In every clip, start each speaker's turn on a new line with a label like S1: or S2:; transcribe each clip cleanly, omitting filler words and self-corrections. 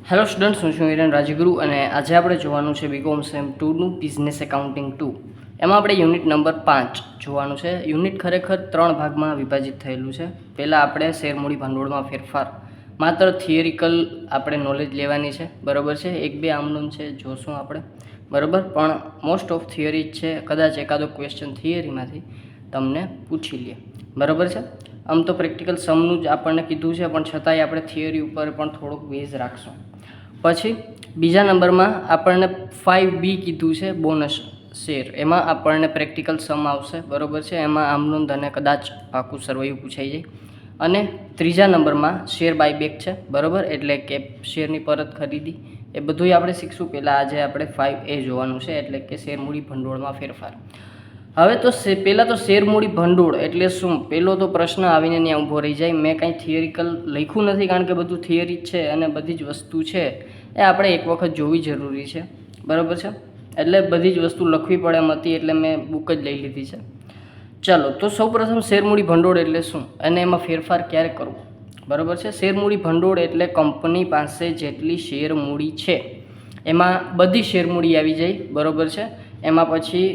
S1: Hello students, હું છું હિરેન રાજગુરુ અને આજે આપણે જોવાનું છે બીકોમ સેમ 2નું બિઝનેસ એકાઉન્ટિંગ 2. એમાં આપણે યુનિટ નંબર 5 જોવાનું છે. યુનિટ ખરેખર 3 ભાગમાં વિભાજિત થયેલું છે. પહેલાં આપણે શેરમૂડી ભંડોળમાં ફેરફાર માત્ર થિયરિકલ આપણે નોલેજ લેવાની છે, બરાબર છે. 1-2 આમનું છે જોશું આપણે, બરાબર, પણ મોસ્ટ ઓફ થિયરી જ છે. કદાચ એકાદો ક્વેશ્ચન થિયરીમાંથી તમને પૂછી લે, બરાબર છે. આમ તો પ્રેક્ટિકલ સમનું જ આપણને કીધું છે, પણ છતાંય આપણે થિયરી ઉપર પણ થોડોક બેઝ રાખશું. પછી બીજા નંબરમાં આપણને 5B કીધું છે, બોનસ શેર. એમાં આપણને પ્રેક્ટિકલ સમ આવશે, બરાબર છે. એમાં આમનોંધ અને કદાચ પાકું સરવૈયું પૂછાઈ જાય. અને ત્રીજા નંબરમાં શેર બાયબેક છે, બરાબર, એટલે કે શેરની પરત ખરીદી. એ બધું આપણે શીખશું. પહેલાં આજે આપણે 5A જોવાનું છે, એટલે કે શેરમૂડી ભંડોળમાં ફેરફાર. હવે તો પહેલાં તો શેરમૂડી ભંડોળ એટલે શું, પહેલો તો પ્રશ્ન આવીને ત્યાં ઊભો રહી જાય. મેં કાંઈ થિયરિકલ લખ્યું નથી, કારણ કે બધું થિયરી જ છે અને બધી જ વસ્તુ છે એ આપણે એક વખત જોવી જરૂરી છે, બરાબર છે. એટલે બધી જ વસ્તુ લખવી પડે એમ હતી, એટલે મેં બુક જ લઈ લીધી છે. ચાલો, તો સૌપ્રથમ શેરમૂડી ભંડોળ એટલે શું અને એમાં ફેરફાર ક્યારે કરવો, બરાબર છે. શેરમૂડી ભંડોળ એટલે કંપની પાસે જેટલી શેરમૂડી છે એમાં બધી શેરમૂડી આવી જાય, બરાબર છે. એમાં પછી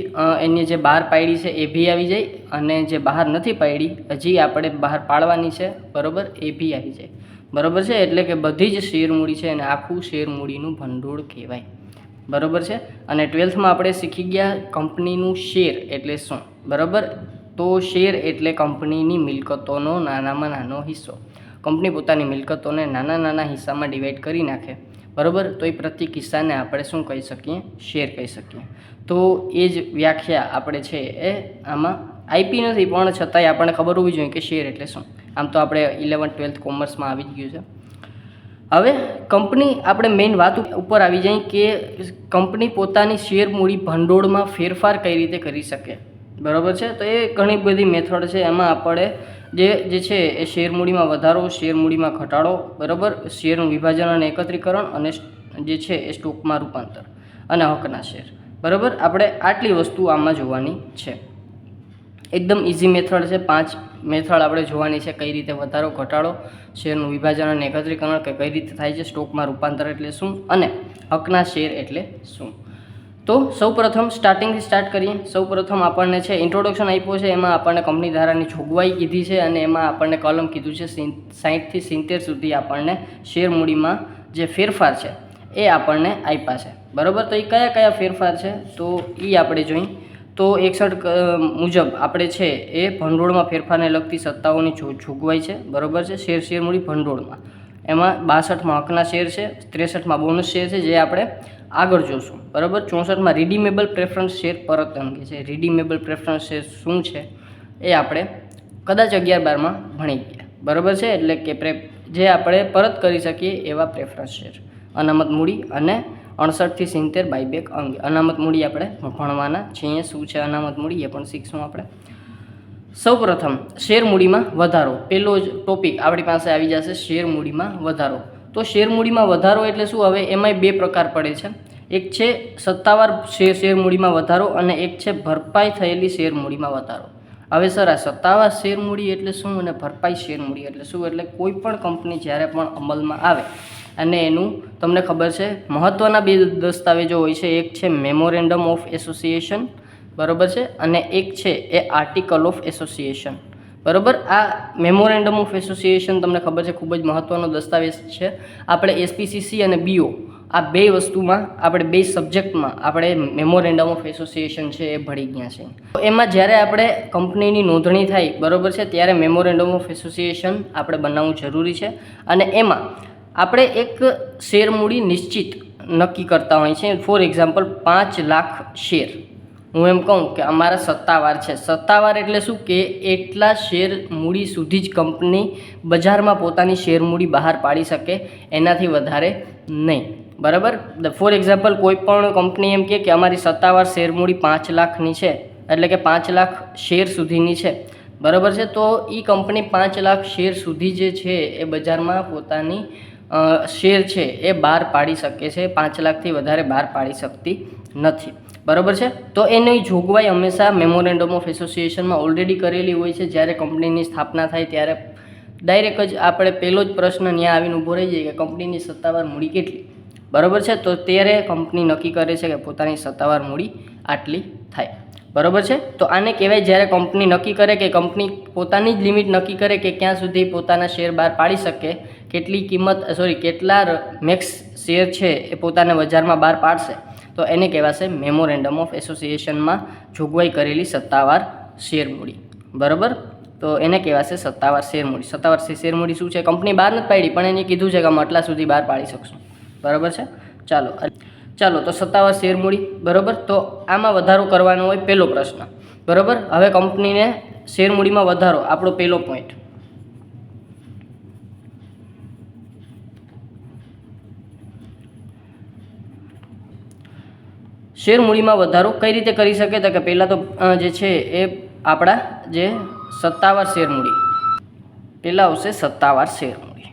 S1: એની જે બહાર પાડી છે એ બી આવી જાય, અને જે બહાર નથી પાડી, હજી આપણે બહાર પાડવાની છે, બરાબર, એ બી આવી જાય, બરાબર છે. એટલે કે બધી જ શેરમૂડી છે અને આખું શેરમૂડીનું ભંડોળ કહેવાય, બરાબર છે. અને 12થમાં આપણે શીખી ગયા કંપનીનું શેર એટલે શું, બરાબર. તો શેર એટલે કંપનીની મિલકતોનો નાનામાં નાનો હિસ્સો. કંપની પોતાની મિલકતોને નાના નાના હિસ્સામાં ડિવાઈડ કરી નાખે, બરાબર, તો એ પ્રત્યેક હિસ્સાને આપણે શું કહી શકીએ, શેર કહી શકીએ. તો એ જ વ્યાખ્યા આપણે છે એ આમાં આપી નથી, પણ છતાંય આપણને ખબર હોવી જોઈએ કે શેર એટલે શું. આમ તો આપણે 11th 12th કોમર્સમાં આવી જ ગયું છે. હવે કંપની આપણે મેઇન વાત ઉપર આવી જાય કે કંપની પોતાની શેરમૂડી ભંડોળમાં ફેરફાર કઈ રીતે કરી શકે, બરાબર છે. તો એ ઘણી બધી મેથડ છે. એમાં આપણે જે છે એ શેરમૂડીમાં વધારો, શેરમૂડીમાં ઘટાડો, બરાબર, શેરનું વિભાજન અને એકત્રીકરણ, અને જે છે એ સ્ટોકમાં રૂપાંતર અને હકના શેર, બરાબર. આપણે આટલી વસ્તુ આમાં જોવાની છે. એકદમ ઇઝી મેથડ છે. 5 મેથડ આપણે જોવાની છે, કઈ રીતે વધારો, ઘટાડો, શેરનું વિભાજન અને એકત્રીકરણ કે કઈ રીતે થાય છે, સ્ટોકમાં રૂપાંતર એટલે શું, અને હકના શેર એટલે શું. તો સૌપ્રથમ સ્ટાર્ટિંગથી સ્ટાર્ટ કરીએ. સૌપ્રથમ આપણને છે ઇન્ટ્રોડક્શન આપ્યો છે. એમાં આપણને કંપની ધારાની જોગવાઈ કીધી છે, અને એમાં આપણને કલમ કીધું છે 60 થી 70 સુધી આપણને શેરમૂડીમાં જે ફેરફાર છે એ આપણને આપ્યા છે, બરાબર. તો એ કયા કયા ફેરફાર છે તો એ આપણે જોઈએ. તો 61 મુજબ આપણે છે એ ભંડોળમાં ફેરફારને લગતી સત્તાઓની જોગવાઈ છે, બરાબર છે. શેરમૂડી ભંડોળમાં એમાં 62માં હકના શેર છે, 63માં બોનસ શેર છે, જે આપણે આગળ જોશું, બરાબર. 64માં રિડીમેબલ પ્રેફરન્સ શેર પરત અંગે છે. રિડીમેબલ પ્રેફરન્સ શેર શું છે એ આપણે કદાચ 11-12માં ભણી ગયા, બરાબર છે. એટલે કે જે આપણે પરત કરી શકીએ એવા પ્રેફરન્સ શેર, અનામત મૂડી, અને 68 થી 70 બાયબેક અંગે. અનામત મૂડી આપણે ભણવાના છીએ, શું છે અનામત મૂડી એ પણ શીખશું આપણે. સૌપ્રથમ શેરમૂડીમાં વધારો, પહેલો જ ટોપિક આપણી પાસે આવી જશે, શેરમૂડીમાં વધારો. તો શેરમૂડીમાં વધારો એટલે શું, હવે એમાંય 2 પ્રકાર પડે છે. એક છે સત્તાવાર શેરમૂડીમાં વધારો, અને એક છે ભરપાઈ થયેલી શેરમૂડીમાં વધારો. હવે સર, આ સત્તાવાર શેરમૂડી એટલે શું અને ભરપાઈ શેરમૂડી એટલે શું? એટલે કોઈ પણ કંપની જ્યારે પણ અમલમાં આવે અને એનું તમને ખબર છે મહત્ત્વના 2 દસ્તાવેજો હોય છે. એક છે મેમોરેન્ડમ ઓફ એસોસિએશન, બરાબર છે, અને એક છે એ આર્ટિકલ ઓફ એસોસિએશન, બરાબર. આ મેમોરેન્ડમ ઓફ એસોસિએશન તમને ખબર છે ખૂબ જ મહત્ત્વનો દસ્તાવેજ છે. આપણે એસપીસીસી અને બીઓ આ 2 વસ્તુમાં આપણે 2 સબ્જેક્ટમાં આપણે મેમોરેન્ડમ ઓફ એસોસિએશન છે એ ભણી ગયા છે. તો એમાં જ્યારે આપણે કંપનીની નોંધણી થાય, બરાબર છે, ત્યારે મેમોરેન્ડમ ઓફ એસોસિએશન આપણે બનાવવું જરૂરી છે. અને એમાં આપણે એક શેરમૂડી નિશ્ચિત નક્કી કરતા હોય છે. ફોર એક્ઝામ્પલ 5 લાખ શેર હું એમ કહું કે અમારા સત્તાવાર છે. સત્તાવાર એટલે શું કે એટલા શેર મૂડી સુધી જ કંપની બજારમાં પોતાની શેરમૂડી બહાર પાડી શકે, એનાથી વધારે નહીં, બરાબર. ફોર એક્ઝામ્પલ કોઈ પણ કંપની એમ કે અમારી સત્તાવાર શેરમૂડી 5 લાખની છે, એટલે કે 5 લાખ શેર સુધીની છે, બરાબર છે. તો એ કંપની 5 લાખ શેર સુધી જે છે એ બજારમાં પોતાની શેર છે એ બહાર પાડી શકે છે. 5 લાખથી વધારે બહાર પાડી શકતી નથી, બરાબર છે. તો એની જોગવાઈ હંમેશા મેમોરેન્ડમ ઓફ એસોસિએશનમાં ઓલરેડી કરેલી હોય છે. જ્યારે કંપનીની સ્થાપના થાય ત્યારે ડાયરેક્ટ જ આપણે પહેલો જ પ્રશ્ન ત્યાં આવીને ઊભો રહી જાય કે કંપનીની સત્તાવાર મૂડી કેટલી, બરાબર છે. તો ત્યારે કંપની નક્કી કરે છે કે પોતાની સત્તાવાર મૂડી આટલી થાય, બરાબર છે. તો આને કહેવાય જ્યારે કંપની નક્કી કરે કે કંપની પોતાની જ લિમિટ નક્કી કરે કે ક્યાં સુધી પોતાના શેર બહાર પાડી શકે, કેટલી કિંમત કેટલા મેક્સ શેર છે એ પોતાના બજારમાં બહાર પાડશે, તો એને કહેવાશે મેમોરેન્ડમ ઓફ એસોસિએશનમાં જોગવાઈ કરેલી સત્તાવાર શેર મૂડી, બરાબર. તો એને કહેવાશે સત્તાવાર શેર મૂડી. સત્તાવાર શેર મૂડી શું છે? કંપની બહાર નથી પાડી પણ એને કીધું છે કે અમે આટલા સુધી બહાર પાડી શકશું, બરાબર છે. ચાલો તો સત્તાવાર શેર મૂડી, બરાબર. તો આમાં વધારો કરવાનો હોય પહેલો પ્રશ્ન, બરાબર. હવે કંપનીને શેર મૂડીમાં વધારો, આપણો પહેલો પોઈન્ટ. શેર મૂડીમાં વધારો કઈ રીતે કરી શકે? તો કે પહેલાં તો જે છે એ આપણા જે સત્તાવાર શેર મૂડી, પહેલાં આવશે સત્તાવાર શેર મૂડી,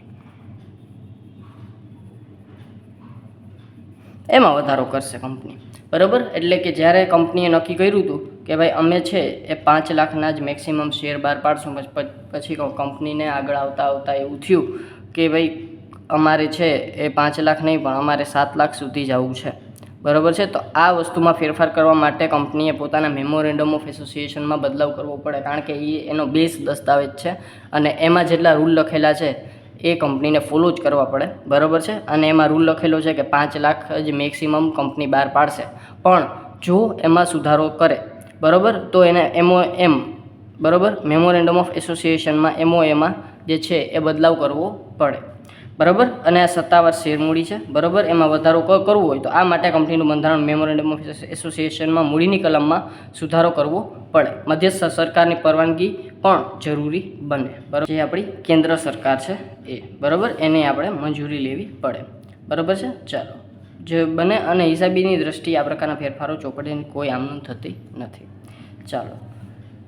S1: એમાં વધારો કરશે કંપની, બરાબર. એટલે કે જ્યારે કંપનીએ નક્કી કર્યું હતું કે ભાઈ અમે છે એ 5 લાખના જ મેક્સિમમ શેર બહાર પાડશું, પછી કંપનીને આગળ આવતા એવું થયું કે ભાઈ અમારે છે એ 5 લાખ નહીં પણ અમારે 7 લાખ સુધી જવું છે, બરાબર છે. તો આ વસ્તુમાં ફેરફાર કરવા માટે કંપનીએ પોતાના મેમોરેન્ડમ ઓફ એસોસિએશનમાં બદલાવ કરવો પડે, કારણ કે એનો બેઝ દસ્તાવેજ છે અને એમાં જેટલા રૂલ લખેલા છે એ કંપનીને ફોલો જ કરવા પડે, બરાબર છે. અને એમાં રૂલ લખેલો છે કે 5 લાખ જ મેક્સિમમ કંપની બહાર પાડશે, પણ જો એમાં સુધારો કરે, બરાબર, તો એને MOM, બરાબર, મેમોરેન્ડમ ઓફ એસોસિએશનમાં MOAમાં જે છે એ બદલાવ કરવો પડે, બરાબર. અને આ સત્તાવાર શેર મૂડી છે, બરાબર. એમાં વધારો કરવો હોય તો આ માટે કંપનીનું બંધારણ મેમોરેન્ડમ ઓફ એસોસિએશનમાં મૂડીની કલમમાં સુધારો કરવો પડે. મધ્યસ્થ સરકારની પરવાનગી પણ જરૂરી બને, બરાબર. જે આપણી કેન્દ્ર સરકાર છે એ, બરાબર, એને આપણે મંજૂરી લેવી પડે, બરાબર છે. ચાલો જે બને. અને હિસાબીની દ્રષ્ટિએ આ પ્રકારના ફેરફારો ચોપડીની કોઈ આમનું થતી નથી. ચાલો,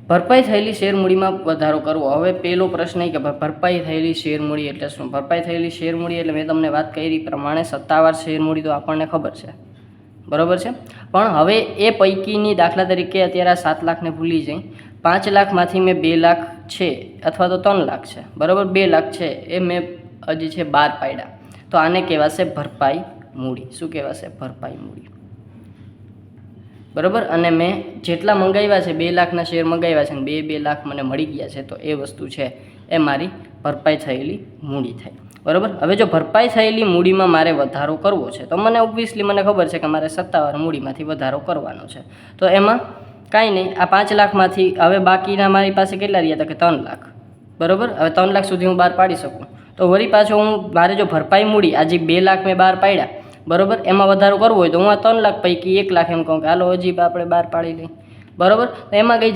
S1: ભરપાઈ થયેલી શેર મૂડીમાં વધારો કરવો. હવે પહેલો પ્રશ્ન એ કે ભરપાઈ થયેલી શેર મૂડી એટલે શું? ભરપાઈ થયેલી શેર મૂડી એટલે મેં તમને વાત કરી પ્રમાણે સત્તાવાર શેર મૂડી તો આપણને ખબર છે, બરાબર છે. પણ હવે એ પૈકીની દાખલા તરીકે અત્યારે 7 લાખને ભૂલી જઈ, 5 લાખમાંથી મેં 2 લાખ છે અથવા તો 3 લાખ છે, બરાબર, 2 લાખ છે એ મેં હજી છે બહાર પાડ્યા, તો આને કહેવાશે ભરપાઈ મૂડી. શું કહેવાશે? ભરપાઈ મૂડી, બરાબર. અને મેં જેટલા મંગાવ્યા છે 2 લાખના શેર મંગાવ્યા છે અને 2 લાખ મને મળી ગયા છે, તો એ વસ્તુ છે એ મારી ભરપાઈ થયેલી મૂડી થાય, બરાબર. હવે જો ભરપાઈ થયેલી મૂડીમાં મારે વધારો કરવો છે તો મને ઓબ્વિયસલી મને ખબર છે કે મારે સત્તાવાર મૂડીમાંથી વધારો કરવાનો છે. તો એમાં કાંઈ નહીં, આ 5 લાખમાંથી હવે બાકીના મારી પાસે કેટલા રહ્યા હતા કે 3 લાખ, બરાબર. હવે 3 લાખ સુધી હું બહાર પાડી શકું. તો વળી પાછો મારે જો ભરપાઈ મૂડી આજે 2 લાખ મેં બહાર પાડ્યા, બરાબર, એમાં વધારો કરવો હોય તો હું આ 3 લાખ પૈકી 1 લાખ એમ કહું કે હાલો હજી આપણે બહાર પાડી લઈએ, બરાબર. તો એમાં કંઈ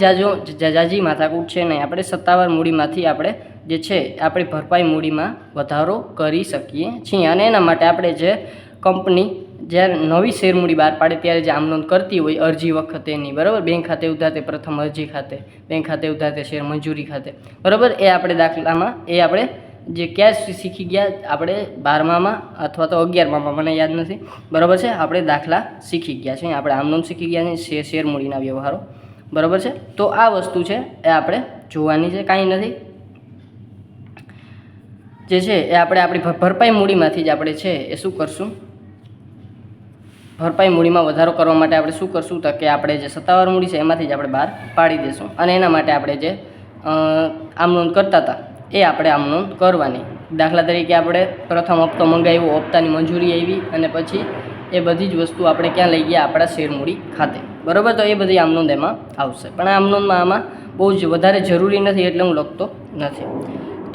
S1: જાજી માથાકૂટ છે નહીં. આપણે સત્તાવાર મૂડીમાંથી આપણે જે છે આપણી ભરપાઈ મૂડીમાં વધારો કરી શકીએ છીએ. અને એના માટે આપણે જે કંપની જ્યારે નવી શેર મૂડી બહાર પાડે ત્યારે જે આમનોંધ કરતી હોય અરજી વખતેની, બરાબર, બેંક ખાતે ઉધારતે પ્રથમ અરજી ખાતે, બેંક ખાતે ઉધારતે શેર મંજૂરી ખાતે, બરાબર, એ આપણે દાખલામાં એ આપણે જે ક્યાં શીખી ગયા આપણે 12મામાં અથવા તો 11મામાં, મને યાદ નથી, બરાબર છે. આપણે દાખલા શીખી ગયા છે, આપણે આમનોંધ શીખી ગયા છે, શેર મૂડીના વ્યવહારો, બરાબર છે. તો આ વસ્તુ છે એ આપણે જોવાની છે, કાંઈ નથી. જે છે એ આપણે આપણી ભરપાઈ મૂડીમાંથી જ આપણે છે એ શું કરશું? ભરપાઈ મૂડીમાં વધારો કરવા માટે આપણે શું કરશું? તો કે આપણે જે સત્તાવાર મૂડી છે એમાંથી જ આપણે બહાર પાડી દઈશું. અને એના માટે આપણે જે આમનોંધ કરતા હતા એ આપણે આમનોંધ કરવાની. દાખલા તરીકે આપણે પ્રથમ હપ્તો મંગાવ્યો, હપ્તાની મંજૂરી આવી અને પછી એ બધી જ વસ્તુ આપણે ક્યાં લઈ ગયા? આપણા શેર મૂડી ખાતે, બરાબર. તો એ બધી આમનોંધ એમાં આવશે, પણ આ આમનોંધમાં આમાં બહુ જ વધારે જરૂરી નથી એટલે હું લખતો નથી.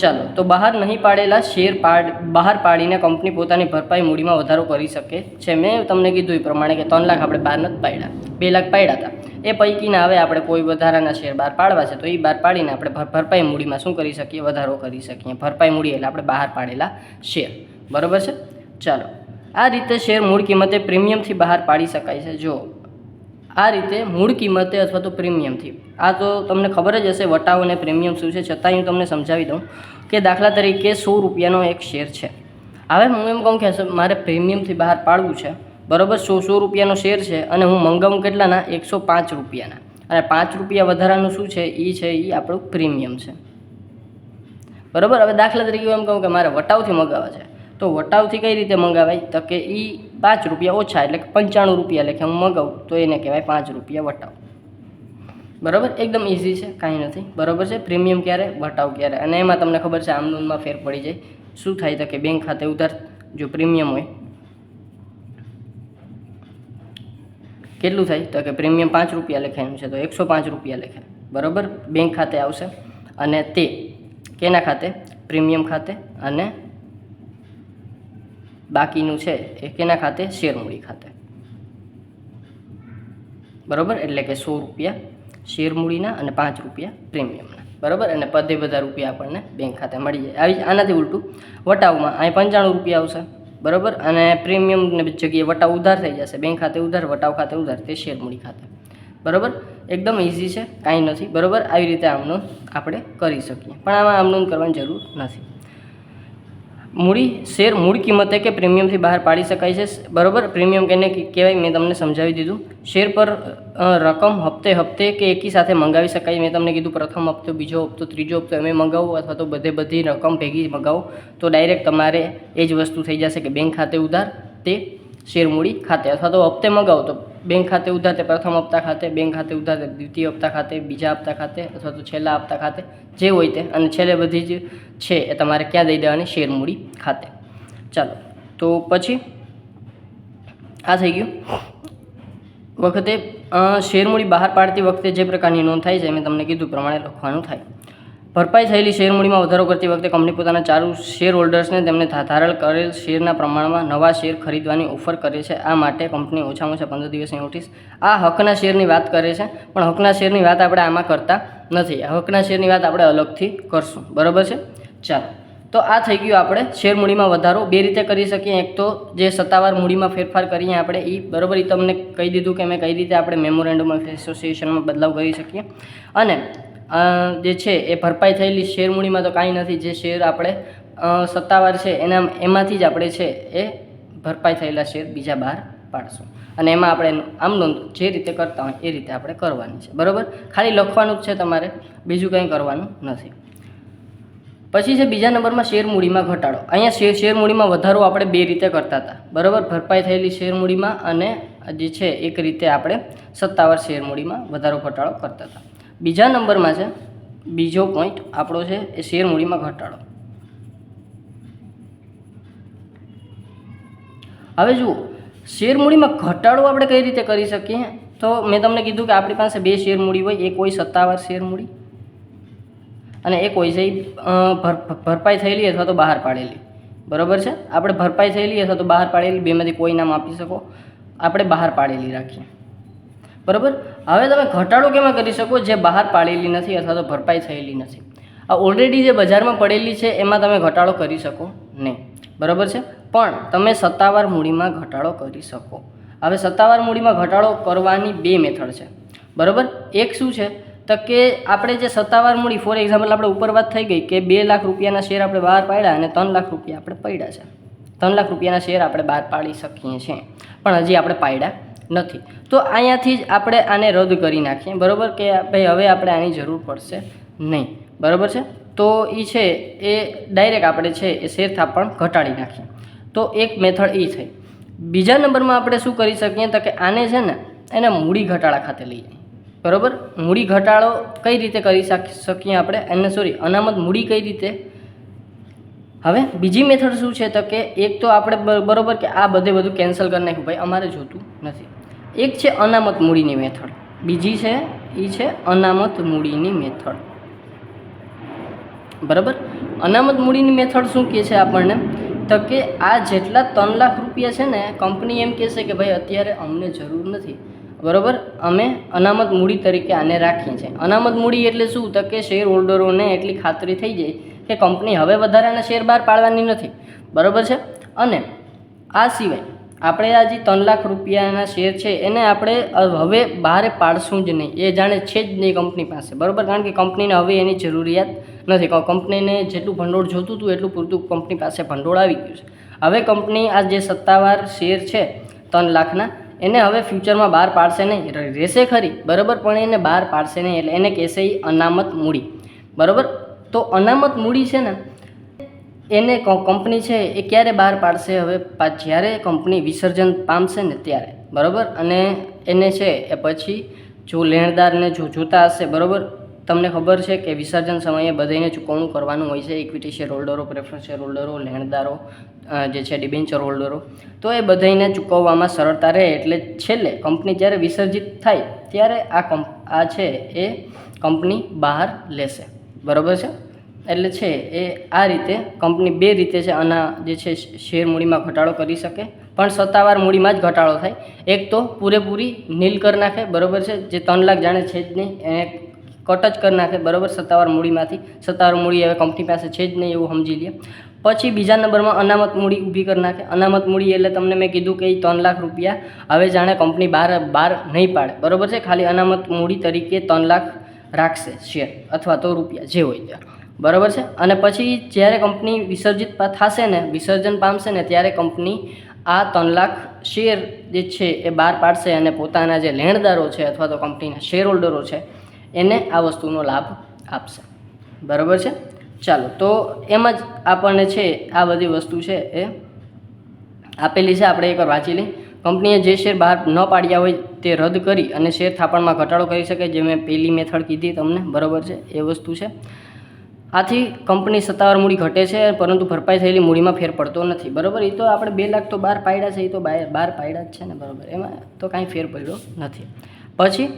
S1: ચાલો, તો બહાર નહીં પાડેલા શેર બહાર પાડીને કંપની પોતાની ભરપાઈ મૂડીમાં વધારો કરી શકે છે. મેં તમને કીધું એ પ્રમાણે કે 3 લાખ આપણે બહાર નથી પાડ્યા, 2 લાખ પાડ્યા હતા, એ પૈકીના હવે આપણે કોઈ વધારાના શેર બહાર પાડવા છે તો એ બહાર પાડીને આપણે ભરપાઈ મૂડીમાં શું કરી શકીએ? વધારો કરી શકીએ. ભરપાઈ મૂડી એટલે આપણે બહાર પાડેલા શેર, બરાબર છે. ચાલો, આ રીતે શેર મૂળ કિંમતે પ્રીમિયમથી બહાર પાડી શકાય છે. જો આ રીતે મૂળ કિંમતે અથવા તો પ્રીમિયમથી, આ તો તમને ખબર જ હશે વટાવ અને પ્રીમિયમ શું છે, છતાંય હું તમને સમજાવી દઉં કે દાખલા તરીકે 100 રૂપિયાનો એક શેર છે. હવે હું એમ કહું કે મારે પ્રીમિયમથી બહાર પાડવું છે, બરાબર. 100 રૂપિયાનો શેર છે અને હું મંગાવું કેટલાના? 105 રૂપિયાના. અને 5 રૂપિયા વધારાનું શું છે? એ આપણું પ્રીમિયમ છે, બરાબર. હવે દાખલા તરીકે એમ કહું કે મારે વટાવથી મંગાવવા છે, તો વટાવથી કઈ રીતે મંગાવાય? તો કે એ 5 રૂપિયા ઓછા એટલે કે 95 રૂપિયા લેખે હું મંગાવું તો એને કહેવાય 5 રૂપિયા વટાવ. બરાબર, એકદમ ઇઝી છે, કાંઈ નથી. બરાબર છે. પ્રીમિયમ ક્યારે, વટાવ ક્યારે, અને એમાં તમને ખબર છે આમનોનમાં ફેર પડી જાય. શું થાય તો કે બેંક ખાતે ઉધાર જો પ્રીમિયમ હોય કેટલું થાય તો કે પ્રીમિયમ 5 રૂપિયા લખાયેલું છે તો 105 રૂપિયા લખાય. બરાબર, બેંક ખાતે આવશે અને તે કેના ખાતે? પ્રીમિયમ ખાતે, અને બાકીનું છે એ કેના ખાતે? શેર મૂડી ખાતે. બરાબર, એટલે કે 100 રૂપિયા શેર મૂડીના અને 5 રૂપિયા પ્રીમિયમના. બરાબર, અને બધે બધા રૂપિયા આપણને બેંક ખાતે મળી જાય. આવી આનાથી ઉલટું વટાવમાં અહીં 95 રૂપિયા આવશે. બરાબર, અને પ્રીમિયમને જગ્યાએ વટાવ ઉધાર થઈ જશે. બેંક ખાતે ઉધાર, વટાવ ખાતે ઉધાર, તે શેર મૂડી ખાતે. બરાબર, એકદમ ઇઝી છે, કાંઈ નથી. બરાબર, આવી રીતે આમનોંધ આપણે કરી શકીએ, પણ આમાં આમનોંધ કરવાની જરૂર નથી. મૂડી શેર મૂળ કિંમતે કે પ્રીમિયમથી બહાર પાડી શકાય છે. બરાબર, પ્રીમિયમ કેને કહેવાય મેં તમને સમજાવી દીધું. શેર પર રકમ હપ્તે કે એકી સાથે મંગાવી શકાય. મેં તમને કીધું પ્રથમ હપ્તો, બીજો હપ્તો, ત્રીજો હપ્તો એમ મંગાવો અથવા તો બધી રકમ ભેગી મંગાવો તો ડાયરેક્ટ તમારે એ જ વસ્તુ થઈ જશે કે બેંક ખાતે ઉધાર તે શેર મૂડી ખાતે, અથવા તો હપ્તે મંગાવો તો બેંક ખાતે ઉધાર તે પ્રથમ હપ્તા ખાતે, બેંક ખાતે ઉધાર તે દ્વિતીય હપ્તા ખાતે, બીજા હપ્તા ખાતે, અથવા તો છેલ્લા હપ્તા ખાતે, જે હોય તે. અને છેલ્લે બધી જ છે એ તમારે ક્યાં દઈ દેવાની? શેર મૂડી ખાતે. ચાલો, તો પછી આ થઈ ગયું. વખતે શેર મૂડી બહાર પાડતી વખતે જે પ્રકારની નોંધ થાય છે મેં તમને કીધું પ્રમાણે લખવાનું થાય. ભરપાઈ થયેલી શેર મૂડીમાં વધારો કરતી વખતે કંપની પોતાના ચાલુ શેર હોલ્ડર્સને તેમને ધારણ કરેલ શેરના પ્રમાણમાં નવા શેર ખરીદવાની ઓફર કરે છે. આ માટે કંપની ઓછામાં ઓછા 15 દિવસની નોટિસ. આ હકના શેરની વાત કરે છે, પણ હકના શેરની વાત આપણે આમાં કરતા નથી. હકના શેરની વાત આપણે અલગથી કરશું. બરાબર છે. ચાલો, તો આ થઈ ગયું આપણે શેર મૂડીમાં વધારો. બે રીતે કરી શકીએ. એક તો જે સત્તાવાર મૂડીમાં ફેરફાર કરીએ આપણે એ. બરાબર, એ તમને કહી દીધું કે મેં કઈ રીતે આપણે મેમોરેન્ડમ ઓફ એસોસિએશનમાં બદલાવ કરી શકીએ. અને જે છે એ ભરપાઈ થયેલી શેર મૂડીમાં તો કાંઈ નથી. જે શેર આપણે સત્તાવાર છે એમાંથી જ આપણે છે એ ભરપાઈ થયેલા શેર બીજા બહાર પાડશું. અને એમાં આપણે આમ નોંધ જે રીતે કરતા હોય એ રીતે આપણે કરવાની છે. બરાબર, ખાલી લખવાનું જ છે તમારે, બીજું કંઈ કરવાનું નથી. પછી છે બીજા નંબરમાં શેર મૂડીમાં ઘટાડો. અહીંયા શેર મૂડીમાં વધારો આપણે બે રીતે કરતા હતા. બરાબર, ભરપાઈ થયેલી શેર મૂડીમાં, અને જે છે એક રીતે આપણે સત્તાવાર શેર મૂડીમાં વધારો ઘટાડો કરતા હતા. બીજા નંબરમાં છે બીજો પોઈન્ટ આપણો છે એ શેર મૂડીમાં ઘટાડો. હવે જુઓ, શેર મૂડીમાં ઘટાડો આપણે કઈ રીતે કરી શકીએ? તો મેં તમને કીધું કે આપણી પાસે બે શેર મૂડી હોય. એક હોય સત્તાવાર શેર મૂડી અને એક હોય છે ભરપાઈ થયેલી અથવા તો બહાર પાડેલી. બરાબર છે, આપણે ભરપાઈ થયેલી અથવા તો બહાર પાડેલી બેમાંથી કોઈ નામ આપી શકો. આપણે બહાર પાડેલી રાખીએ. બરાબર, હવે તમે ઘટાડો કેમાં કરી શકો? જે બહાર પાડેલી નથી અથવા તો ભરપાઈ થયેલી નથી. આ ઓલરેડી જે બજારમાં પડેલી છે એમાં તમે ઘટાડો કરી શકો નહીં. બરાબર છે, પણ તમે સત્તાવાર મૂડીમાં ઘટાડો કરી શકો. હવે સત્તાવાર મૂડીમાં ઘટાડો કરવાની બે મેથડ છે. બરાબર, એક શું છે તો કે આપણે જે સત્તાવાર મૂડી, ફોર એક્ઝામ્પલ આપણે ઉપર વાત થઈ ગઈ કે 2 લાખ રૂપિયાના શેર આપણે બહાર પાડ્યા અને 3 લાખ રૂપિયા આપણે પડ્યા છે. 3 લાખ રૂપિયાના શેર આપણે બહાર પાડી શકીએ છીએ, પણ હજી આપણે પાડ્યા નથી. તો અહીંયાથી જ આપણે આને રદ કરી નાખીએ. બરાબર, કે ભાઈ હવે આપણે આની જરૂર પડશે નહીં. બરાબર છે, તો એ છે એ ડાયરેક્ટ આપણે છે એ શેર થાપણ ઘટાડી નાખીએ. તો એક મેથડ એ થઈ. બીજા નંબરમાં આપણે શું કરી શકીએ તો કે આને છે ને એને મૂડી ઘટાડા ખાતે લઈ જઈએ. બરાબર, મૂડી ઘટાડો કઈ રીતે કરી શકીએ આપણે? એને અનામત મૂડી કઈ રીતે? હવે બીજી મેથડ શું છે તો કે એક તો આપણે બરાબર કે આ બધું કેન્સલ કરી નાખ્યું, ભાઈ અમારે જોતું નથી. એક છે અનામત મૂડીની મેથડ, બીજી છે એ છે અનામત મૂડીની મેથડ. બરાબર, અનામત મૂડીની મેથડ શું કહે છે આપણને તો કે આ જેટલા 3 લાખ રૂપિયા છે ને કંપની એમ કહેશે કે ભાઈ અત્યારે અમને જરૂર નથી. બરાબર, અમે અનામત મૂડી તરીકે આને રાખીએ છીએ. અનામત મૂડી એટલે શું તો કે શેર હોલ્ડરોને એટલી ખાતરી થઈ જાય કે કંપની હવે વધારાના શેર બહાર પાડવાની નથી. બરાબર છે, અને આ સિવાય આપણે આ જે 3 લાખ રૂપિયાના શેર છે એને આપણે હવે બહાર પાડશું જ નહીં. એ જાણે છે જ નહીં કંપની પાસે. બરાબર, કારણ કે કંપનીને હવે એની જરૂરિયાત નથી. કંપનીને જેટલું ભંડોળ જોતું હતું એટલું પૂરતું કંપની પાસે ભંડોળ આવી ગયું છે. હવે કંપની આ જે સત્તાવાર શેર છે 3 લાખના એને હવે ફ્યુચરમાં બહાર પાડશે નહીં. રહેશે ખરી, બરાબર, પણ એને બહાર પાડશે નહીં. એટલે એને કહેશે એ અનામત મૂડી. બરાબર, તો અનામત મૂડી છે ને એને કંપની છે એ ક્યારે બહાર પાડશે? હવે જ્યારે કંપની વિસર્જન પામશે ને ત્યારે, બરાબર. અને એને છે એ પછી જો લેણદારને જો જોતા હશે, બરાબર, તમને ખબર છે કે વિસર્જન સમયે બધાને ચૂકવણું કરવાનું હોય છે, ઇક્વિટી શેર હોલ્ડરો, પ્રેફરન્સ શેર હોલ્ડરો, લેણદારો જે છે ડિબેન્ચર હોલ્ડરો, તો એ બધાને ચૂકવવામાં સરળતા રહે. એટલે છેલ્લે કંપની જ્યારે વિસર્જિત થાય ત્યારે આ છે એ કંપની બહાર લેશે, બરાબર છે. એટલે છે એ આ રીતે કંપની બે રીતે છે આના જે છે શેર મૂડીમાં ઘટાડો કરી શકે, પણ સત્તાવાર મૂડીમાં જ ઘટાડો થાય. એક તો પૂરેપૂરી નીલ કરી નાખે, બરાબર છે, જે 3 લાખ જાણે છે જ નહીં એને કટ જ કરી નાખે, બરાબર, સત્તાવાર મૂડીમાંથી. સત્તાવાર મૂડી હવે કંપની પાસે છે જ નહીં એવું સમજી લે. પછી બીજા નંબરમાં અનામત મૂડી ઊભી કરી નાખે. અનામત મૂડી એટલે તમને મેં કીધું કે 3 લાખ રૂપિયા હવે જાણે કંપની બહાર નહીં પાડે, બરાબર છે, ખાલી અનામત મૂડી તરીકે 3 લાખ રાખશે શેર અથવા તો રૂપિયા જે હોય ત્યાં, બરાબર છે. અને પછી જ્યારે કંપની વિસર્જિત થશે ને, વિસર્જન પામશે ને, ત્યારે કંપની આ 3 લાખ શેર જે છે એ બહાર પાડશે અને પોતાના જે લેણદારો છે અથવા તો કંપનીના શેર હોલ્ડરો છે એને આ વસ્તુનો લાભ આપશે, બરાબર છે. ચાલો, તો એમ જ આપણને છે આ બધી વસ્તુ છે એ આપેલી છે, આપણે એકવાર વાંચી લઈ. કંપનીએ જે શેર બહાર ન પાડ્યા હોય તે રદ કરી અને શેર થાપણમાં ઘટાડો કરી શકે, જે મેં પહેલી મેથડ કીધી તમને, બરાબર છે, એ વસ્તુ છે. આથી કંપની સત્તાવાર મૂડી ઘટે છે, પરંતુ ભરપાઈ થયેલી મૂડીમાં ફેર પડતો નથી, બરાબર. એ તો આપણે 2 લાખ તો બહાર પાડ્યા છે, એ તો બહાર પાડ્યા જ છે ને, બરાબર, એમાં તો કાંઈ ફેર પડ્યો નથી. પછી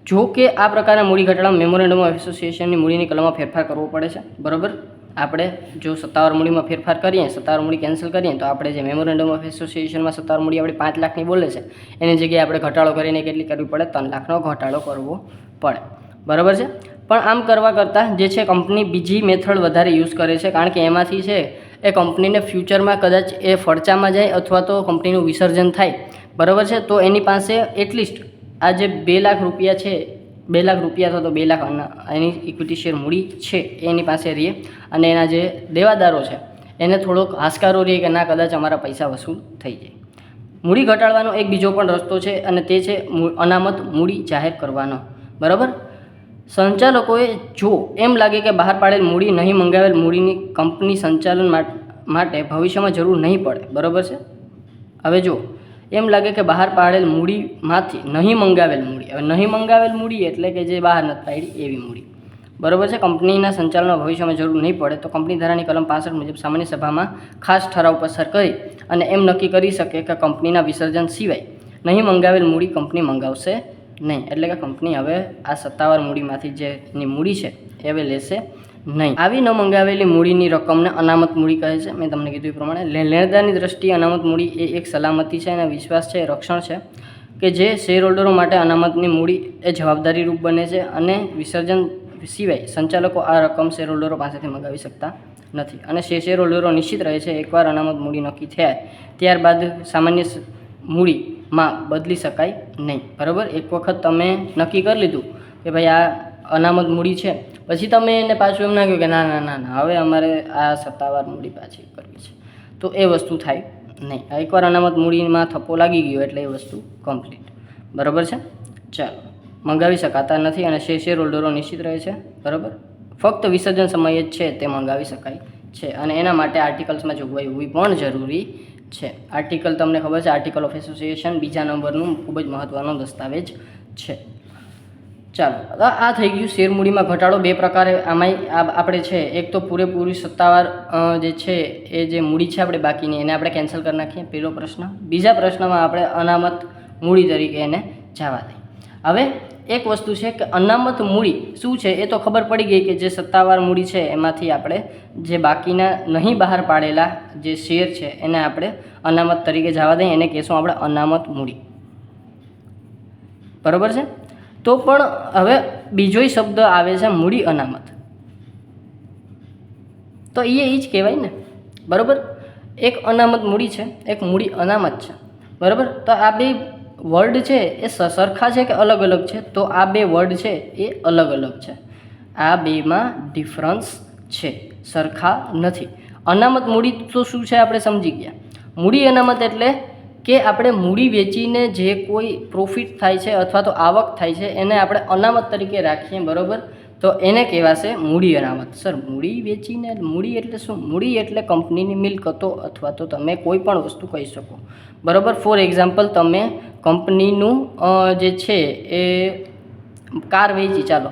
S1: જો કે આ પ્રકારના મૂડી ઘટાડામાં મેમોરેન્ડમ ઓફ એસોસિએશનની મૂડીની કલમમાં ફેરફાર કરવો પડે છે, બરાબર. આપણે જો સત્તાવાર મૂડીમાં ફેરફાર કરીએ, સત્તાવાર મૂડી કેન્સલ કરીએ, તો આપણે જે મેમોરેન્ડમ ઓફ એસોસિએશનમાં સત્તાવાર મૂડી આપણે 5 લાખની બોલે છે એની જગ્યાએ આપણે ઘટાડો કરીને કેટલી કરવી પડે? 3 લાખનો ઘટાડો કરવો પડે, બરાબર છે. પણ આમ કરવા કરતાં જે છે કંપની બીજી મેથડ વધારે યુઝ કરે છે, કારણ કે એમાંથી છે એ કંપનીને ફ્યુચરમાં કદાચ એ ફડચામાં જાય અથવા તો કંપનીનું વિસર્જન થાય, બરાબર છે, તો એની પાસે એટલીસ્ટ આ જે 2 લાખ રૂપિયા છે, 2 લાખ રૂપિયા અથવા તો 2 લાખ એની ઇક્વિટી શેર મૂડી છે એની પાસે રહીએ અને એના જે દેવાદારો છે એને થોડોક હાશકારો રહે કે ના કદાચ અમારા પૈસા વસૂલ થઈ જાય. મૂડી ઘટાડવાનો એક બીજો પણ રસ્તો છે અને તે છે અનામત મૂડી જાહેર કરવાનો, બરાબર. સંચાલકોએ જો એમ લાગે કે બહાર પાડેલ મૂડી નહીં મંગાવેલ મૂડીની કંપની સંચાલન માટે ભવિષ્યમાં જરૂર નહીં પડે, બરાબર છે. હવે જો એમ લાગે કે બહાર પાડેલ મૂડીમાંથી નહીં મંગાવેલ મૂડી, હવે નહીં મંગાવેલ મૂડી એટલે કે જે બહાર નથી પાડી એવી મૂડી, બરાબર છે, કંપનીના સંચાલનમાં ભવિષ્યમાં જરૂર નહીં પડે તો કંપની ધારાની કલમ 65 મુજબ સામાન્ય સભામાં ખાસ ઠરાવ પસાર કરી અને એમ નક્કી કરી શકે કે કંપનીના વિસર્જન સિવાય નહીં મંગાવેલ મૂડી કંપની મંગાવશે નહીં. એટલે કે કંપની હવે આ સત્તાવાર મૂડીમાંથી જે એની મૂડી છે એ હવે લેશે નહીં. આવી ન મંગાવેલી મૂડીની રકમને અનામત મૂડી કહે છે. મેં તમને કીધું એ પ્રમાણે લેણદારની દ્રષ્ટિએ અનામત મૂડી એ એક સલામતી છે અને વિશ્વાસ છે, રક્ષણ છે કે જે શેર હોલ્ડરો માટે અનામતની મૂડી એ જવાબદારી રૂપ બને છે અને વિસર્જન સિવાય સંચાલકો આ રકમ શેર હોલ્ડરો પાસેથી મંગાવી શકતા નથી અને શેર હોલ્ડરો નિશ્ચિત રહે છે એકવાર અનામત મૂડી નક્કી થાય ત્યારબાદ સામાન્ય મૂડીમાં બદલી શકાય નહીં, બરાબર. એક વખત તમે નક્કી કરી લીધું કે ભાઈ આ અનામત મૂડી છે, પછી તમે એને પાછું એમ ના કહ્યું કે ના ના ના ના હવે અમારે આ સત્તાવાર મૂડી પાછી કરવી છે, તો એ વસ્તુ થાય નહીં. એકવાર અનામત મૂડીમાં થપ્પો લાગી ગયો એટલે એ વસ્તુ કમ્પ્લીટ, બરાબર છે. ચાલો, મંગાવી શકાતા નથી અને શેર હોલ્ડરો નિશ્ચિત રહે છે, બરાબર. ફક્ત વિસર્જન સમયે જ છે તે મંગાવી શકાય છે અને એના માટે આર્ટિકલ્સમાં જોગવાઈ હોવી પણ જરૂરી છે. આર્ટિકલ તમને ખબર છે, આર્ટિકલ ઓફ એસોસિએશન બીજા નંબરનું ખૂબ જ મહત્ત્વનો દસ્તાવેજ છે. ચાલો, આ થઈ ગયું શેર મૂડીમાં ઘટાડો. 2 પ્રકારે આમાંય આપણે છે, એક તો પૂરેપૂરી સત્તાવાર જે છે એ જે મૂડી છે આપણે બાકીની એને આપણે કેન્સલ કરી નાખીએ, પહેલો પ્રશ્ન. બીજા પ્રશ્નમાં આપણે અનામત મૂડી તરીકે એને જવા દઈએ. હવે એક વસ્તુ છે કે અનામત મૂડી શું છે એ તો ખબર પડી ગઈ કે જે સત્તાવાર મૂડી છે એમાંથી આપણે જે બાકીના નહીં બહાર પાડેલા જે શેર છે એને આપણે અનામત તરીકે જવા દઈએ, એને કહેશું આપણે અનામત મૂડી, બરાબર છે. તો પણ હવે બીજો શબ્દ આવે છે મૂડી અનામત, તો એ જ કહેવાય ને, બરાબર. એક અનામત મૂડી છે, એક મૂડી અનામત છે, બરાબર. તો આ બે વર્ડ છે એ સરખા છે કે અલગ અલગ છે? તો આ 2 વર્ડ છે એ અલગ અલગ છે, આ બેમાં ડિફરન્સ છે, સરખા નથી. અનામત મૂડી તો શું છે આપણે સમજી ગયા. મૂડી અનામત એટલે કે આપણે મૂડી વેચીને જે કોઈ પ્રોફિટ થાય છે અથવા તો આવક થાય છે એને આપણે અનામત તરીકે રાખીએ, બરાબર. તો એને કહેવાશે મૂડી અનામત. સર મૂડી વેચીને મૂડી એટલે શું? મૂડી એટલે કંપનીની મિલકતો અથવા તો તમે કોઈ પણ વસ્તુ કહી શકો, બરાબર. ફોર એક્ઝામ્પલ તમે કંપનીનું જે છે એ કાર વેચી, ચાલો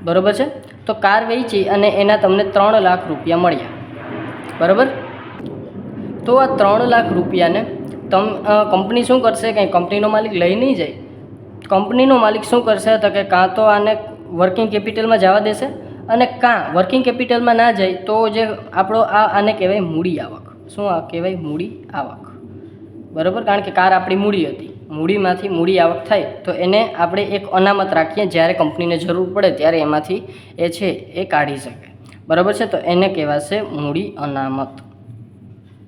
S1: બરાબર છે, તો કાર વેચી અને એના તમને 3 લાખ રૂપિયા મળ્યા, બરાબર. તો આ 3 લાખ રૂપિયાને કંપની શું કરશે? કંઈ કંપનીનો માલિક લઈ નહીં જાય. કંપનીનો માલિક શું કરશે? તો કે કાં તો આને વર્કિંગ કેપિટલમાં જવા દેશે, અને કાં વર્કિંગ કેપિટલમાં ના જાય તો જે આપણો આને કહેવાય મૂડી આવક. શું કહેવાય? મૂડી આવક, બરાબર. કારણ કે કાર આપણી મૂડી હતી, મૂડીમાંથી મૂડી આવક થાય તો એને આપણે એક અનામત રાખીએ, જ્યારે કંપનીને જરૂર પડે ત્યારે એમાંથી એ છે એ કાઢી શકે, બરાબર છે. તો એને કહેવાશે મૂડી અનામત.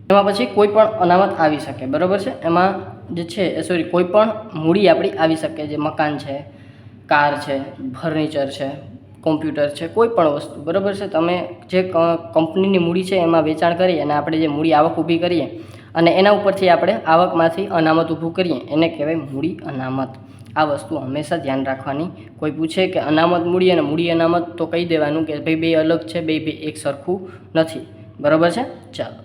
S1: એમાં પછી કોઈ પણ અનામત આવી શકે, બરાબર છે. એમાં જે છે કોઈ પણ મૂડી આપણી આવી શકે, જે મકાન છે, કાર છે, ફર્નિચર છે, કોમ્પ્યુટર છે, કોઈ પણ વસ્તુ, બરાબર છે. તમે જે કંપનીની મૂડી છે એમાં વેચાણ કરીએ અને આપણે જે મૂડી આવક ઊભી કરીએ અને એના ઉપરથી આપણે આવકમાંથી અનામત ઊભું કરીએ, એને કહેવાય મૂડી અનામત. આ વસ્તુ હંમેશા ધ્યાન રાખવાની. કોઈ પૂછે કે અનામત મૂડી અને મૂડી અનામત, તો કહી દેવાનું કે ભાઈ બે અલગ છે, બે એક સરખું નથી, બરાબર છે. ચાલો,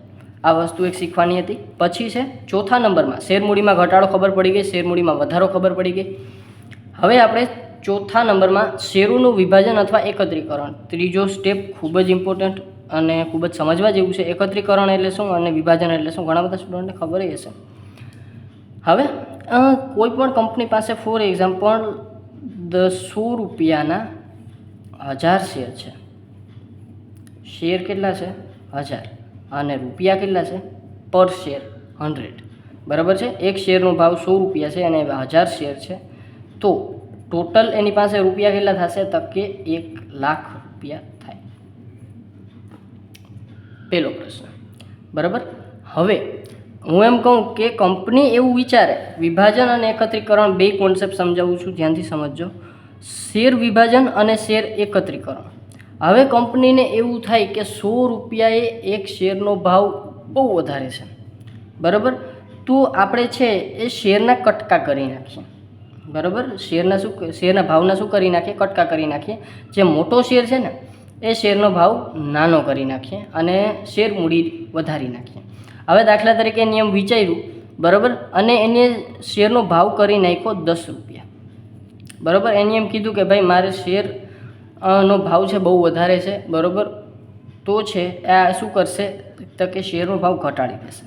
S1: આ વસ્તુ એક શીખવાની હતી. પછી છે ચોથા નંબરમાં શેરમૂડીમાં ઘટાડો ખબર પડી ગઈ, શેરમૂડીમાં વધારો ખબર પડી ગઈ. હવે આપણે ચોથા નંબરમાં શેરોનું વિભાજન અથવા એકત્રીકરણ, ત્રીજો સ્ટેપ ખૂબ જ ઇમ્પોર્ટન્ટ અને ખૂબ જ સમજવા જેવું છે. એકત્રીકરણ એટલે શું અને વિભાજન એટલે શું, ઘણા બધા સ્ટુડન્ટને ખબર હશે. હવે કોઈ પણ કંપની પાસે ફોર એક્ઝામ્પલ 100 રૂપિયાના 1000 શેર છે. શેર કેટલા છે? 1000, અને રૂપિયા કેટલા છે? પર શેર 100, બરાબર છે. એક શેરનો ભાવ 100 રૂપિયા છે અને 1000 શેર છે. તો ટોટલ એની પાસે રૂપિયા કેટલા થશે? તો કે 1 લાખ રૂપિયા થાય. પહેલો પ્રશ્ન, બરાબર. હવે હું એમ કહું કે કંપની એવું વિચારે, વિભાજન અને એકત્રીકરણ બે કોન્સેપ્ટ સમજાવું છું, ધ્યાનથી સમજજો. શેર વિભાજન અને શેર એકત્રીકરણ. હવે કંપનીને એવું થાય કે 100 રૂપિયાએ એક શેરનો ભાવ બહુ વધારે છે, બરાબર. તો આપણે છે એ શેરના કટકા કરી નાખીએ, બરાબર. શેરના ભાવના શું કરી નાખીએ? કટકા કરી નાખીએ. જે મોટો શેર છે ને એ શેરનો ભાવ નાનો કરી નાખીએ અને શેર મૂડી વધારી નાખીએ. હવે દાખલા તરીકે નિયમ વિચાર્યું, બરાબર, અને એને શેરનો ભાવ કરી નાખ્યો 10 રૂપિયા, બરાબર. એને એમ કીધું કે ભાઈ મારે શેર નો ભાવ છે બહુ વધારે છે, બરાબર. તો છે આ શું કરશે? તો કે શેરનો ભાવ ઘટાડી દેશે.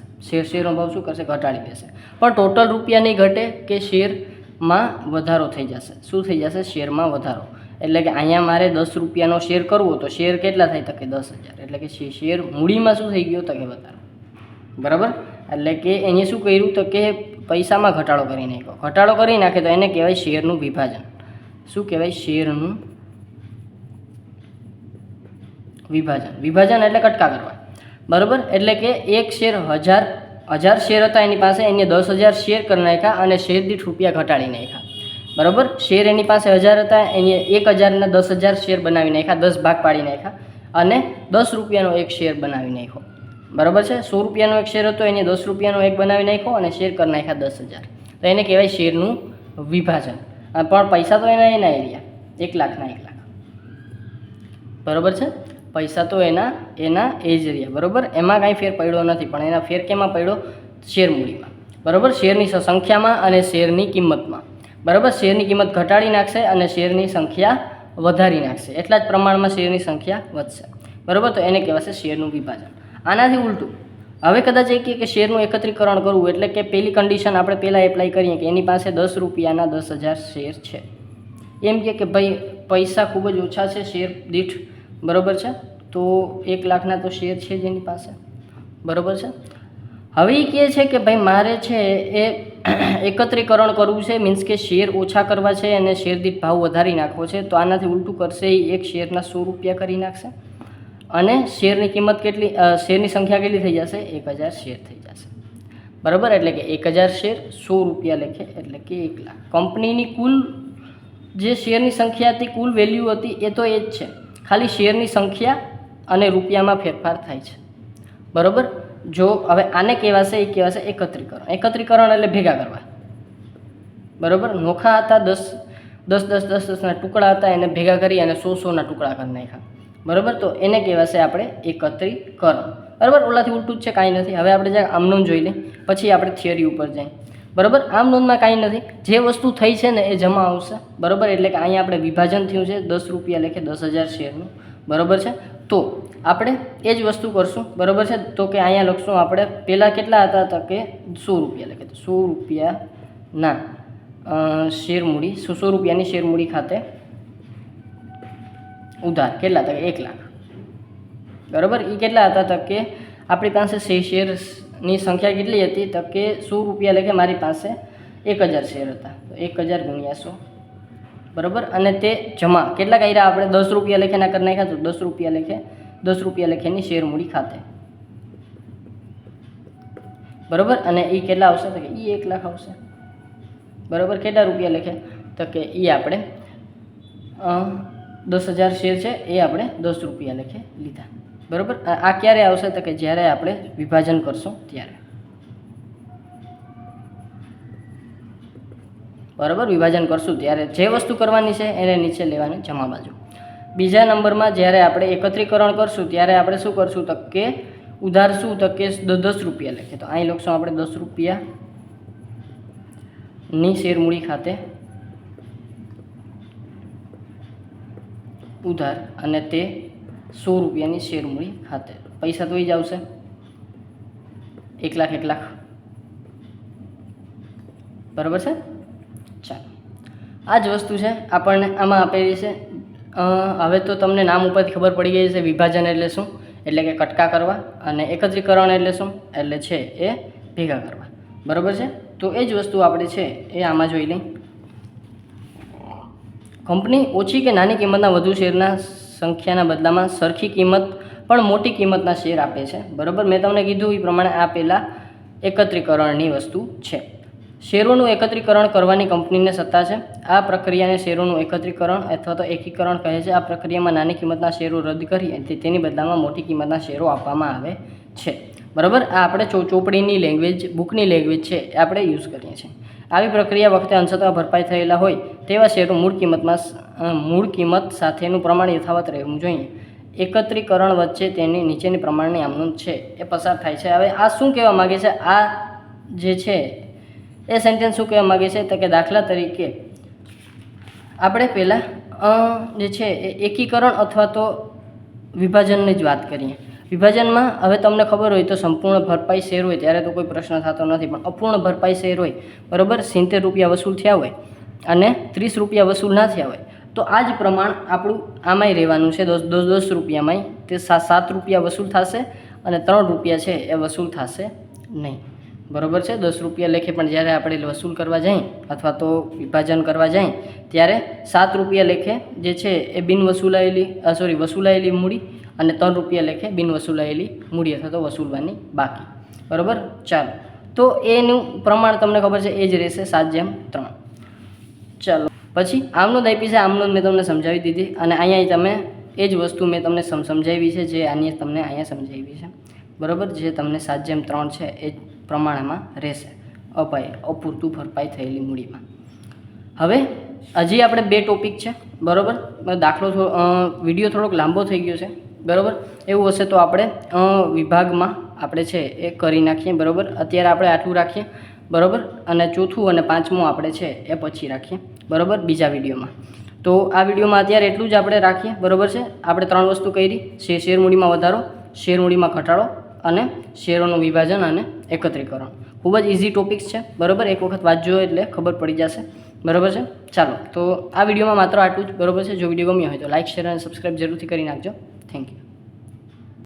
S1: શેરનો ભાવ શું કરશે? ઘટાડી દેશે. પણ ટોટલ રૂપિયા નહીં ઘટે, કે શેરમાં વધારો થઈ જશે. શું થઈ જશે? શેરમાં વધારો. એટલે કે અહીંયા મારે 10 રૂપિયાનો શેર કરવો, તો શેર કેટલા થાય? તો કે 10,000. એટલે કે શેર મૂડીમાં શું થઈ ગયો? તો કે વધારો, બરાબર. એટલે કે એને શું કર્યું? તો કે પૈસામાં ઘટાડો કરી નાખ્યો. ઘટાડો કરી નાખે તો એને કહેવાય શેરનું વિભાજન. શું કહેવાય? શેરનું વિભાજન. વિભાજન એટલે કટકા કરવા, બરાબર. એટલે કે એક શેર 1000 શેર હતા એની પાસે, એને 10,000 શેર કરી નાખ્યા અને શેર દીઠ રૂપિયા ઘટાડી નાખ્યા, બરાબર. શેર એની પાસે 1000 હતા, એને 1000ના 10,000 શેર બનાવી નાખ્યા, 10 ભાગ પાડી નાખ્યા અને 10 રૂપિયાનો એક શેર બનાવી નાખ્યો, બરાબર છે. 100 રૂપિયાનો એક શેર હતો, એને 10 રૂપિયાનો એક બનાવી નાખ્યો અને શેર કરી નાખ્યા 10,000. તો એને કહેવાય શેરનું વિભાજન. પણ પૈસા તો એના રહ્યા 1 લાખના 1 લાખ, બરાબર છે. પૈસા તો એના એ જ રહ્યા, બરાબર. એમાં કાંઈ ફેર પડ્યો નથી, પણ એના ફેર કેમાં પડ્યો? શેર મૂડીમાં, બરાબર. શેરની સંખ્યામાં અને શેરની કિંમતમાં, બરાબર. શેરની કિંમત ઘટાડી નાખશે અને શેરની સંખ્યા વધારી નાખશે. એટલા જ પ્રમાણમાં શેરની સંખ્યા વધશે, બરાબર. તો એને કહેવાશે શેરનું વિભાજન. આનાથી ઉલટું, હવે કદાચ એ કહે કે શેરનું એકત્રીકરણ કરવું, એટલે કે પહેલી કન્ડિશન આપણે પહેલાં એપ્લાય કરીએ કે એની પાસે 10 રૂપિયાના 10,000 શેર છે. એમ કે ભાઈ પૈસા ખૂબ જ ઓછા છે શેર દીઠ, બરાબર છે. તો 1 લાખના તો શેર છે જ એની પાસે, બરાબર છે. હવે એ કહે છે કે ભાઈ મારે છે એ એકત્રીકરણ કરવું છે, મીન્સ કે શેર ઓછા કરવા છે અને શેર દીઠ ભાવ વધારી નાખવો છે. તો આનાથી ઉલટું કરશે, એ એક શેરના 100 રૂપિયા કરી નાખશે અને શેરની કિંમત કેટલી, શેરની સંખ્યા કેટલી થઈ જશે? 1000 શેર થઈ જશે, બરાબર. એટલે કે 1000 શેર 100 રૂપિયા લેખે, એટલે કે 1 લાખ. કંપનીની કુલ જે શેરની સંખ્યા હતી, કુલ વેલ્યુ હતી, એ તો એ જ છે, ખાલી શેરની સંખ્યા અને રૂપિયામાં ફેરફાર થાય છે, બરાબર. જો હવે આને કહેવાશે, એ કહેવાશે એકત્રીકરણ. એકત્રીકરણ એટલે ભેગા કરવા, બરાબર. નોખા હતા 10 10ના ટુકડા હતા એને ભેગા કરી અને 100ના ટુકડા કરી નાખ્યા, બરાબર. તો એને કહેવાશે આપણે એકત્રીકરણ, બરાબર. ઓલાથી ઉલટું જ છે, કાંઈ નથી. હવે આપણે જ્યાં આમ નોંધ જોઈ લઈએ, પછી આપણે થિયરી ઉપર જઈએ, બરાબર. આમ નોંધમાં કાંઈ નથી, જે વસ્તુ થઈ છે ને એ જમા આવશે, બરાબર. એટલે કે અહીંયા આપણે વિભાજન થયું છે 10 રૂપિયા લેખે 10,000 શેરનું, બરાબર છે. તો આપણે એ જ વસ્તુ કરશું, બરાબર છે. તો કે અહીંયા લખશું આપણે પહેલાં કેટલા હતા તો કે 100 રૂપિયા લેખે, તો 100 રૂપિયાના શેરમૂડી, 100 રૂપિયાની શેરમૂડી ખાતે ઉધાર કેટલા હતા, 1 લાખ, બરાબર. એ કેટલા હતા તો કે આપણી પાસે શેરની સંખ્યા કેટલી હતી તો કે 100 રૂપિયા લેખે મારી પાસે 1000 શેર હતા, તો 1000 ગુણ્યા 100, બરાબર. અને તે જમા કેટલા કર્યા આપણે 10 રૂપિયા લેખેના કરી નાખ્યા, તો 10 રૂપિયા લેખેની શેરમૂડી ખાતે, બરાબર. અને એ કેટલા આવશે તો કે એ 1 લાખ આવશે, બરાબર. કેટલા રૂપિયા લેખે તો કે એ આપણે 10,000 શેર છે એ આપણે 10 રૂપિયા લેખે લીધા, બરાબર. આ ક્યારે આવશે તો કે જ્યારે આપણે વિભાજન કરશું ત્યારે, બરાબર. વિભાજન કરશું ત્યારે જે વસ્તુ કરવાની છે એને નીચે લેવાની જમા બાજુ. બીજા નંબરમાં જ્યારે આપણે એકત્રીકરણ કરશું ત્યારે આપણે શું કરશું તો કે ઉધાર શું તો કે 10 રૂપિયા લેખે, તો અહીં લખશું આપણે 10 રૂપિયાની શેરમૂડી ખાતે ઉધાર, અને તે 100 રૂપિયાની શેરમૂડી ખાતે, પૈસા તો જ આવશે 1 લાખ, બરાબર છે. ચાલો, આ જ વસ્તુ છે આપણને આમાં આપેલી છે. હવે તો તમને નામ ઉપરથી ખબર પડી ગઈ છે વિભાજન એટલે શું, એટલે કે કટકા કરવા, અને એકત્રીકરણ એટલે શું, એટલે છે એ ભેગા કરવા, બરાબર છે. તો એ જ વસ્તુ આપણે છે એ આમાં જોઈ લઈ. કંપની ઓછી કે નાની કિંમતના વધુ શેરના સંખ્યાના બદલામાં સરખી કિંમત પણ મોટી કિંમતના શેર આપે છે, બરાબર. મેં તમને કીધું એ પ્રમાણે આ પહેલાં એકત્રીકરણની વસ્તુ છે. શેરોનું એકત્રીકરણ કરવાની કંપનીને સત્તા છે. આ પ્રક્રિયાને શેરોનું એકત્રીકરણ અથવા તો એકીકરણ કહે છે. આ પ્રક્રિયામાં નાની કિંમતના શેરો રદ કરી તેની બદલામાં મોટી કિંમતના શેરો આપવામાં આવે છે, બરાબર. આ આપણે ચોપડીની લેંગ્વેજ, બુકની લેંગ્વેજ છે એ આપણે યુઝ કરીએ છીએ. આવી પ્રક્રિયા વખતે અંશતઃ ભરપાઈ થયેલા હોય તેવા શેરો મૂળ કિંમત સાથેનું પ્રમાણ યથાવત રહેવું જોઈએ. એકત્રીકરણ વચ્ચે તેની નીચેની પ્રમાણની આમનોંધ છે એ પસાર થાય છે. હવે આ શું કહેવા માગે છે, આ જે છે એ સેન્ટેન્સ શું કહેવા માગે છે તો કે દાખલા તરીકે આપણે પહેલાં જે છે એ એકીકરણ અથવા તો વિભાજનની જ વાત કરીએ. વિભાજનમાં હવે તમને ખબર હોય તો સંપૂર્ણ ભરપાઈ શેર હોય ત્યારે તો કોઈ પ્રશ્ન થતો નથી, પણ અપૂર્ણ ભરપાઈ શેર હોય, બરાબર, 70 રૂપિયા વસૂલ થયા હોય અને 30 રૂપિયા વસૂલ ના થયા હોય, તો આ જ પ્રમાણ આપણું આમાંય રહેવાનું છે. 10 રૂપિયામાંય તે 7 રૂપિયા વસૂલ થશે અને 3 રૂપિયા છે એ વસૂલ થશે નહીં, બરાબર છે. 10 રૂપિયા લેખે પણ જ્યારે આપણે વસૂલ કરવા જઈએ અથવા તો વિભાજન કરવા જઈએ ત્યારે 7 રૂપિયા લેખે જે છે એ વસૂલાયેલી મૂડી અને 3 રૂપિયા લેખે બિન વસૂલાયેલી મૂડી અથવા તો વસૂલવાની બાકી, બરાબર. ચાલો, તો એનું પ્રમાણ તમને ખબર છે એ જ રહેશે 7:3. ચાલો, પછી આમનોંધ આપી છે. આમનોંધ મેં તમને સમજાવી દીધી, અને અહીંયા તમે એ જ વસ્તુ મેં તમને સમજાવી છે જે આની તમને અહીંયા સમજાવી છે, બરાબર. જે તમને 7:3 છે એ જ પ્રમાણમાં રહેશે અપૂરતું ભરપાઈ થયેલી મૂડીમાં. હવે હજી આપણે 2 ટોપિક છે, બરાબર. દાખલો વિડીયો થોડોક લાંબો થઈ ગયો છે, બરાબર. એવું હશે તો આપણે વિભાગમાં આપણે છે એ કરી નાખીએ, બરાબર. અત્યારે આપણે આટલું રાખીએ, બરાબર. અને ચોથું અને પાંચમું આપણે છે એ પછી રાખીએ, બરાબર, બીજા વિડીયોમાં. તો આ વિડીયોમાં અત્યારે એટલું જ આપણે રાખીએ, બરાબર છે. આપણે 3 વસ્તુ કરી: શેરમૂડીમાં વધારો, શેરમૂડીમાં ઘટાડો અને શેરોનું વિભાજન અને એકત્રીકરણ. ખૂબ જ ઇઝી ટોપિક્સ છે, બરાબર. એક વખત વાંચજો એટલે ખબર પડી જશે, બરાબર છે. ચાલો, તો આ વિડીયોમાં માત્ર આટલું જ, બરાબર છે. જો વિડીયો ગમ્યો હોય તો લાઇક, શેર અને સબસ્ક્રાઈબ જરૂરથી કરી નાખજો. Thank you.